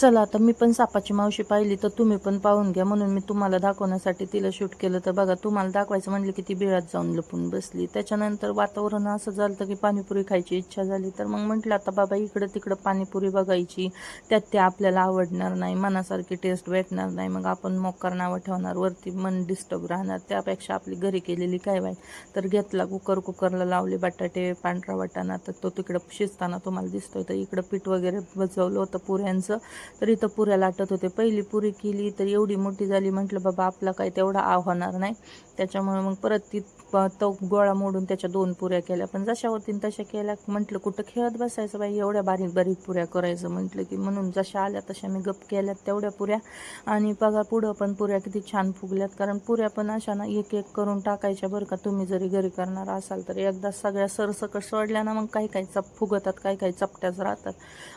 चला आता मी पण सापाची मावशी पाहिली तर तुम्ही पण पाहून घ्या, म्हणून मी तुम्हाला दाखवण्यासाठी तिला शूट केलं. तर बघा, तुम्हाला दाखवायचं म्हटलं की ती बिळात जाऊन लपून बसली. त्याच्यानंतर वातावरण असं झालं की पाणीपुरी खायची इच्छा झाली. तर मग म्हटलं आता बाबा इकडं तिकडं पाणीपुरी बघायची, त्यात ते आपल्याला आवडणार नाही, मनासारखी टेस्ट भेटणार नाही, मग आपण मोकार नावं ठेवणार, वरती मन डिस्टर्ब राहणार. त्यापेक्षा आपली घरी केलेली काय वाईट. तर घेतला कुकरला लावले बटाटे, पांढरा वाटाणा, तर तो तिकडं शिजताना तुम्हाला दिसतोय. तर इकडं पीठ वगैरे बसवलं होतं पुऱ्यांचं. तर इथं पुऱ्या लाटत होते. पहिली पुरी केली तर एवढी मोठी झाली, म्हटलं बाबा आपला काय तेवढा होणार नाही. त्याच्यामुळे मग परत ती तो गोळा मोडून त्याच्या 2 पुऱ्या केल्या. पण जशा होतीन तशा केल्या. म्हटलं कुठं खेळत बसायचं बाई, एवढ्या बारीक बारीक पुऱ्या करायचं म्हटलं की, म्हणून जशा आल्या तशा मी गप केल्यात तेवढ्या पुऱ्या. आणि बघा पुढं पण पुऱ्या किती छान फुगल्यात. कारण पुऱ्या पण अशा ना एक एक करून टाकायच्या बरं का. तुम्ही जरी घरी करणार असाल तर एकदा सगळ्या सरसकट सोडल्या ना, मग काही काही फुगतात, काही काही चपट्याच राहतात.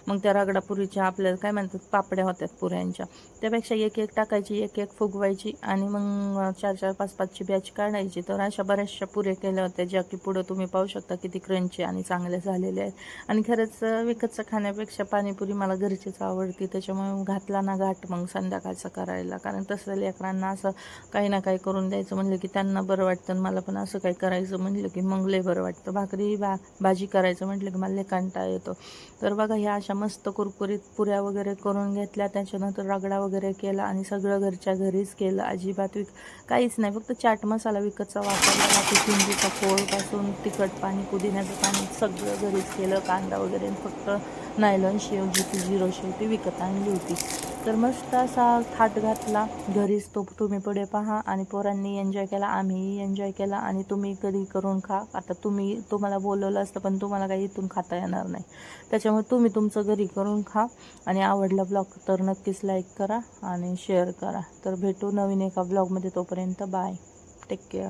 मग त्या रगडापुरीच्या आपल्याला काय म्हणतात पापड्या होत्यात पुऱ्यांच्या. त्यापेक्षा एक एक टाकायची, एक एक फुगवायची आणि मग 4-4, 5-5ची बॅच काढायची. तर अशा बऱ्याचशा पुऱ्या केल्या होत्या, ज्या की पुढं तुम्ही पाहू शकता किती क्रंची आणि चांगल्या झालेल्या आहेत. आणि खरंच विकतचं खाण्यापेक्षा पाणीपुरी मला घरचीच आवडती. त्याच्यामुळे घातला ना घाट मग संध्याकाळचं करायला. कारण तसं लेकरांना असं काही ना काही करून द्यायचं म्हणलं की त्यांना बरं वाटतं. मला पण असं काही करायचं म्हटलं की मग लय बरं वाटतं. भाकरी भाजी करायचं म्हटलं की मला लय कंटाळा येतो. तर बघा ह्या अशा मस्त कुरकुरीत पुऱ्या वगैरे करून घेतल्या. त्याच्यानंतर रगडा वगैरे केला आणि सगळं घरच्या घरीच केलं. अजिबात काहीच नाही, फक्त चाट मसाला विकतचा वापरला. बाकी चिंचेचा फोडपासून तिखट पाणी, पुदिन्याचं पाणी सगळं घरीच केलं. कांदा वगैरे फक्त नायलॉन शेव जी ती 0 शेव ती विकत आणली होती. तर मस्त असा थाट घातला घरीच. तो तुम्ही पुढे पहा. आणि पोरांनी एन्जॉय केला, आम्हीही एन्जॉय केला. आणि तुम्ही कधी करून खा. आता तुम्हाला बोलवलं असतं पण तुम्हाला काही इथून खाता येणार नाही. त्याच्यामुळे तुम्ही तुमचं घरी करून खा. आणि आवडला ब्लॉग तर नक्कीच लाईक करा आणि शेअर करा. तर भेटू नवीन एका ब्लॉगमध्ये. तोपर्यंत बाय, टेक केअर.